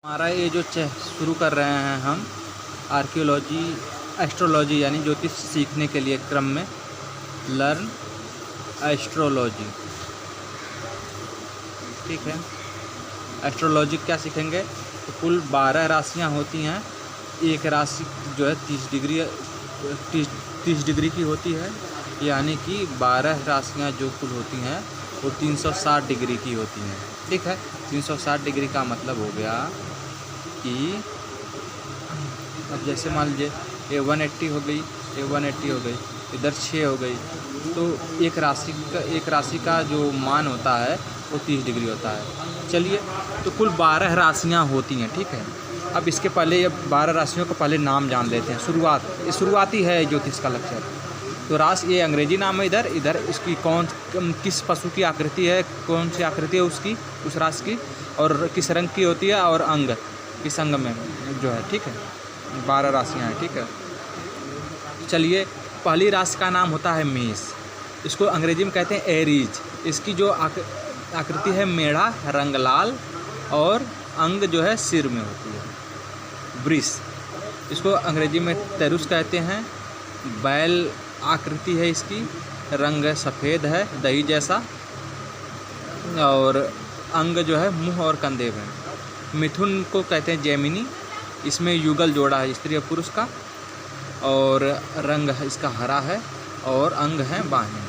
हमारा ये जो शुरू कर रहे हैं हम आर्कियोलॉजी एस्ट्रोलॉजी यानी ज्योतिष सीखने के लिए क्रम में लर्न एस्ट्रोलॉजी। ठीक है, एस्ट्रोलॉजी क्या सीखेंगे तो कुल 12 राशियां होती हैं। एक राशि जो है 30 डिग्री की होती है, यानी कि 12 राशियां जो कुल होती हैं वो 360 डिग्री की होती हैं। ठीक है, 360 डिग्री का मतलब हो गया कि अब जैसे मान लीजिए ये 180 हो गई, ये 180 हो गई, इधर 6 हो गई, तो एक राशि का जो मान होता है वो 30 डिग्री होता है। चलिए, तो कुल 12 राशियां होती हैं। ठीक है, अब इसके पहले ये 12 राशियों का पहले नाम जान लेते हैं। ये शुरुआती है ज्योतिष का लेक्चर। तो राशि ये अंग्रेजी नाम है, इधर इसकी किस पशु की आकृति है, कौन सी आकृति है उसकी, उस राशि की, और किस रंग की होती है, और अंग किस अंग में जो है। ठीक है, 12 राशियाँ हैं। ठीक है, चलिए, पहली राशि का नाम होता है मेष। इसको अंग्रेजी में कहते हैं एरीज। इसकी जो आकृति है मेढ़ा, रंग लाल, और अंग जो है सिर में होती है। वृष, इसको अंग्रेजी में तेरुस कहते हैं। बैल आकृति है इसकी, रंग सफ़ेद है दही जैसा, और अंग जो है मुंह और कंधे में। मिथुन को कहते हैं जेमिनी। इसमें युगल जोड़ा है स्त्री और पुरुष का, और रंग इसका हरा है, और अंग है बाहें।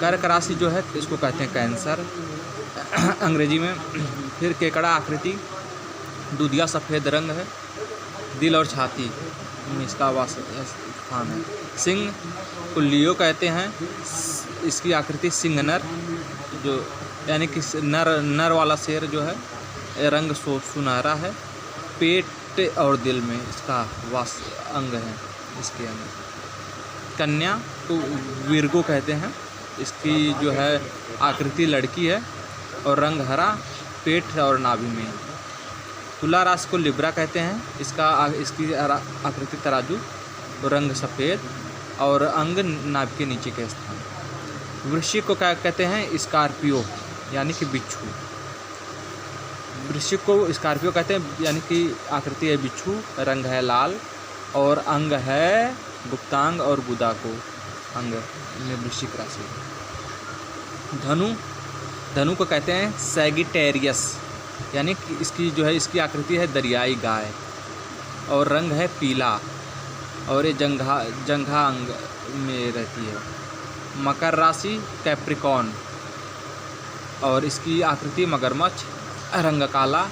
कर्क राशि जो है इसको कहते हैं कैंसर अंग्रेजी में। फिर केकड़ा आकृति, दूधिया सफ़ेद रंग है, दिल और छाती में इसका वास स्थान है। सिंह को लियो कहते हैं। इसकी आकृति सिंह नर, जो यानी कि नर वाला शेर जो है, रंग सुनहरा है। पेट और दिल में इसका वास अंग है, इसके अंग। कन्या को विर्गो कहते हैं। इसकी जो है आकृति लड़की है, और रंग हरा, पेट और नाभि में। तुला राशि को लिब्रा कहते हैं। इसकी आकृति तराजू, रंग सफ़ेद, और अंग नाभि के नीचे के स्थान। वृश्चिक को क्या कहते हैं, स्कॉर्पियो यानी कि बिच्छू। वृश्चिक को स्कॉर्पियो कहते हैं, यानी कि आकृति है बिच्छू, रंग है लाल, और अंग है गुप्तांग और गुदा को अंग में वृश्चिक राशि। धनु को कहते हैं सैगिटेरियस, यानी कि इसकी आकृति है दरियाई गाय, और रंग है पीला, और ये जंघा अंग में रहती है। मकर राशि कैप्रिकॉर्न, और इसकी आकृति मगरमच्छ, रंग काला,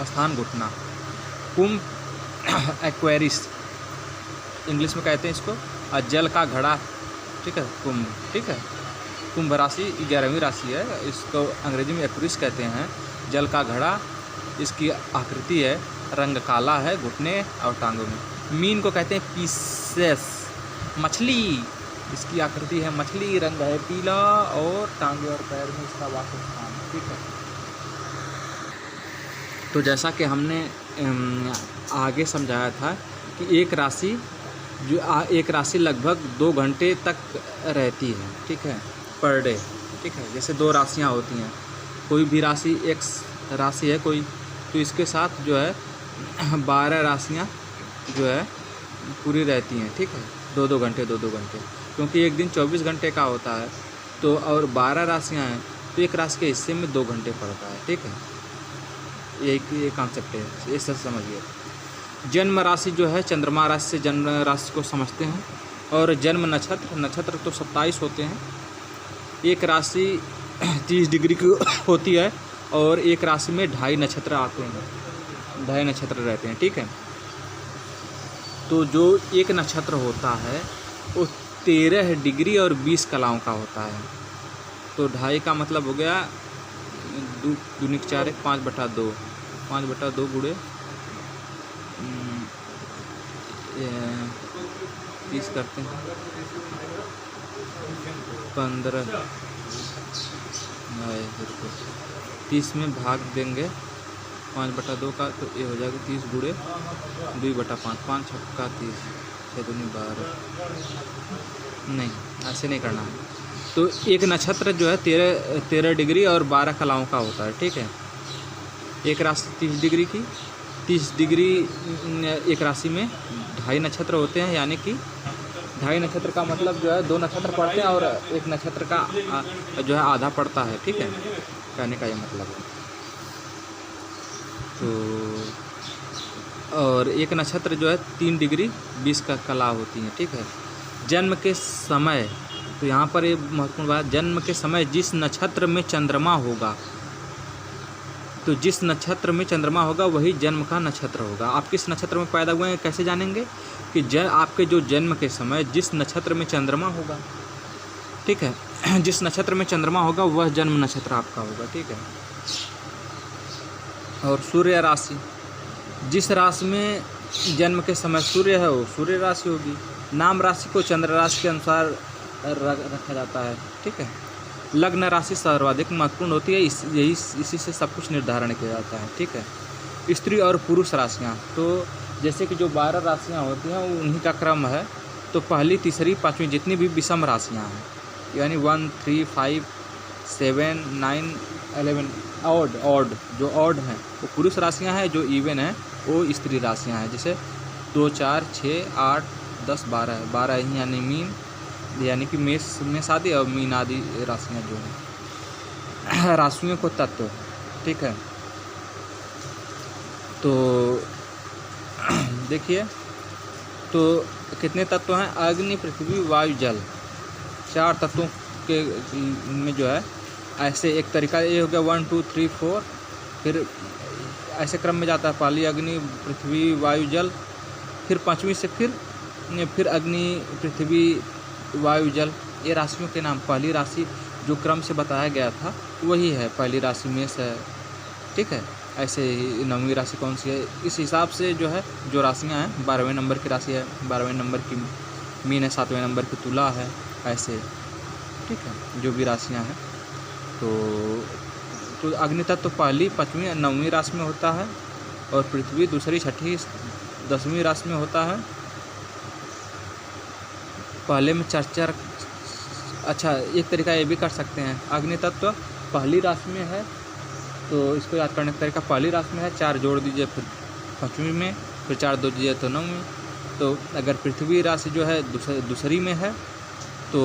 स्थान घुटना। कुंभ एक्वेरिस इंग्लिश में कहते हैं इसको, जल का घड़ा। ठीक है, कुंभ। ठीक है, कुंभ राशि 11वीं राशि है। इसको अंग्रेजी में एक्वेरिस कहते हैं, जल का घड़ा। इसकी आकृति है रंग काला है, घुटने और टांगों में। मीन को कहते हैं पीसेस, मछली। इसकी आकृति है मछली, रंग है पीला, और टांगे और पैर में इसका वासस्थान। ठीक है, तो जैसा कि हमने आगे समझाया था कि एक राशि लगभग 2 घंटे तक रहती है। ठीक है, पर डे। ठीक है, जैसे 2 राशियां होती हैं, कोई भी राशि एक्स राशि है कोई, तो इसके साथ जो है 12 राशियां जो है पूरी रहती हैं। ठीक है, 2-2 घंटे, 2-2 घंटे, क्योंकि एक दिन 24 घंटे का होता है, तो और 12 राशियां हैं, तो एक राशि के हिस्से में 2 घंटे पड़ता है। ठीक है, ये कॉन्सेप्ट है, ये सब समझिए। जन्म राशि जो है चंद्रमा राशि से जन्म राशि को समझते हैं, और जन्म नक्षत्र तो 27 होते हैं। एक राशि 30 डिग्री की होती है, और एक राशि में 2.5 नक्षत्र आते हैं, 2.5 नक्षत्र रहते हैं। ठीक है, तो जो एक नक्षत्र होता है वो 13 डिग्री और 20 कलाओं का होता है। तो 2.5 का मतलब हो गया 2×4 5/2, 5/2 गुणे 30 करते हैं, 15, 30 में भाग देंगे 5/2 का, तो ये हो जाएगा 30 गुणे 2/5, 5 छक्का 30, 6 दूनी 12। नहीं, ऐसे नहीं करना है। तो एक नक्षत्र जो है 13 डिग्री और 12 कलाओं का होता है। ठीक है, एक राशि 30 डिग्री की, 30 डिग्री एक राशि में 2.5 नक्षत्र होते हैं, यानी कि 2.5 नक्षत्र का मतलब जो है 2 नक्षत्र पड़ते हैं और एक नक्षत्र का जो है आधा पड़ता है, ठीक है, कहने का ये मतलब है। तो और एक नक्षत्र जो है 3 डिग्री 20 का कला होती है, ठीक है। जन्म के समय, तो यहाँ पर ये महत्वपूर्ण बात, जन्म के समय जिस नक्षत्र में चंद्रमा होगा, तो जिस नक्षत्र में चंद्रमा होगा वही जन्म का नक्षत्र होगा। आप किस नक्षत्र में पैदा हुए हैं कैसे जानेंगे? कि आपके जो जन्म के समय जिस नक्षत्र में चंद्रमा होगा, ठीक है, जिस नक्षत्र में चंद्रमा होगा वह जन्म नक्षत्र आपका होगा, ठीक है। और सूर्य राशि, जिस राशि में जन्म के समय सूर्य है वो सूर्य राशि होगी। नाम राशि को चंद्र राशि के अनुसार रखा जाता है, ठीक है। लग्न राशि सर्वाधिक महत्वपूर्ण होती है, इसी से सब कुछ निर्धारण किया जाता है, ठीक है। स्त्री और पुरुष राशियाँ, तो जैसे कि जो 12 राशियाँ होती हैं वो उन्हीं का क्रम है। तो पहली, तीसरी, पाँचवीं जितनी भी विषम राशियाँ हैं, यानी 1, 3, 5, 7, 9, 11 ऑड जो ऑड हैं वो पुरुष राशियाँ हैं, जो इवन हैं वो स्त्री राशियाँ हैं। जैसे 2, 4, 6, 8, 10, 12 ही, यानी मीन, यानी कि मेष आदि और मीन आदि राशियाँ जो हैं राशियों को तत्व, ठीक है। तो देखिए, तो कितने तत्व हैं? अग्नि, पृथ्वी, वायु, जल, 4 तत्वों के में जो है ऐसे एक तरीका ये हो गया 1, 2, 3, 4, फिर ऐसे क्रम में जाता है। पहली अग्नि, पृथ्वी, वायु, जल, फिर पाँचवीं से फिर अग्नि, पृथ्वी, वायु, जल, ये राशियों के नाम। पहली राशि जो क्रम से बताया गया था वही है, पहली राशि मेष है, ठीक है। ऐसे ही 9वीं राशि कौन सी है, इस हिसाब से जो है जो राशियाँ हैं, 12वें नंबर की राशि है, 12वें नंबर की मीन है, 7वें नंबर की तुला है, ऐसे, ठीक है, जो भी राशियाँ हैं। तो अग्नि तत्व पहली, 5वीं, 9वीं राशि में होता है, और पृथ्वी दूसरी, 6ठी, 10वीं राशि में होता है। पहले में 4, अच्छा एक तरीका ये भी कर सकते हैं, अग्नि तत्व पहली राशि में है तो इसको याद करने का तरीका, पहली राशि में है 4 जोड़ दीजिए, फिर 5वीं में, फिर 4 जोड़ दीजिए तो 9वीं। तो अगर पृथ्वी राशि जो है दूसरी में है तो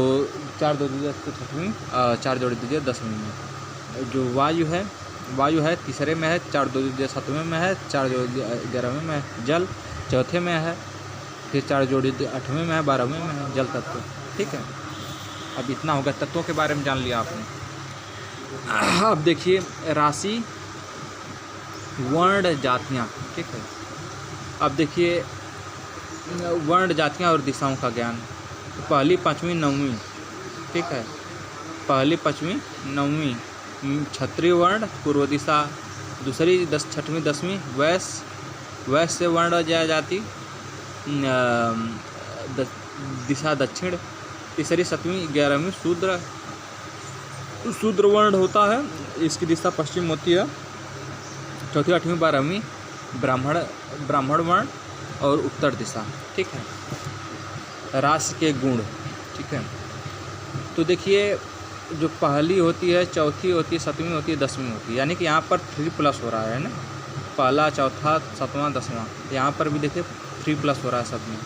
4 जोड़ दीजिए तो 6वीं, 4 जोड़ दीजिए 10वीं में। जो वायु है तीसरे में है, 4 जोड़ दीजिए 7वें में है, 4 जोड़ दीजिए 11वें में है। जल चौथे में है, फिर 4 जोड़ दीजिए 8वें में है, 12वें में है जल तत्व, ठीक है। अब इतना होगा, तत्वों के बारे में जान लिया आपने। अब देखिए राशि, वर्ण, जातियाँ, ठीक है। अब देखिए वर्ण, जातियाँ और दिशाओं का ज्ञान। तो पहली, 5वीं, 9वीं, ठीक है, पहली, 5वीं, 9वीं क्षत्रिय वर्ण पूर्व दिशा, दूसरी 6वीं, 10वीं वैश्य वर्ण जाति दिशा दक्षिण, तीसरी 7वीं, 11वीं शूद्र वर्ण होता है, इसकी दिशा पश्चिम होती है। चौथी, 8वीं, 12वीं ब्राह्मण वर्ण और उत्तर दिशा, ठीक है। राशि के गुण, ठीक है। तो देखिए जो पहली होती है, चौथी होती है, 7वीं होती है, 10वीं होती है, यानी कि यहाँ पर 3+ हो रहा है ना, पहला, चौथा, 7वां, 10वां। यहाँ पर भी देखिए 3+ हो रहा है सब में।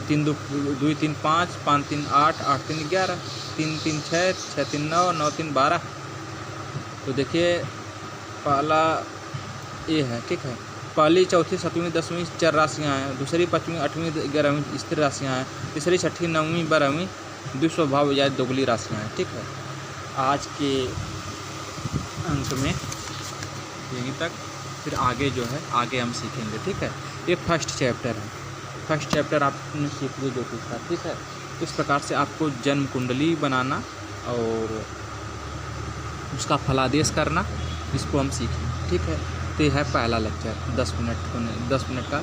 3, 2, 3, 5, 5, 3, 8, 8, 3, 11, 3, 3, 6, 6, 3, 9, 9, 3, 12। तो देखिए पहला ये है, ठीक है। पहली, चौथी, 7वीं, 10वीं 4 राशियाँ हैं, दूसरी 5वीं, 8वीं, 11वीं स्थिर राशियाँ हैं, तीसरी, 6ठी, 9वीं, 12वीं द्विस्वभाव या दोगली राशियाँ हैं, ठीक है। आज के अंक में यहीं तक, फिर आगे जो है आगे हम सीखेंगे, ठीक है। ये फर्स्ट चैप्टर है, फर्स्ट चैप्टर आपने सीख लिया ज्योतिष का, ठीक है। इस प्रकार से आपको जन्म कुंडली बनाना और उसका फलादेश करना, इसको हम सीखें, ठीक है। तो यह है पहला लेक्चर 10 मिनट का,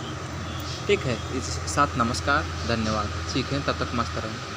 ठीक है। इसके साथ नमस्कार, धन्यवाद। सीखें, तब तक मस्त रहें।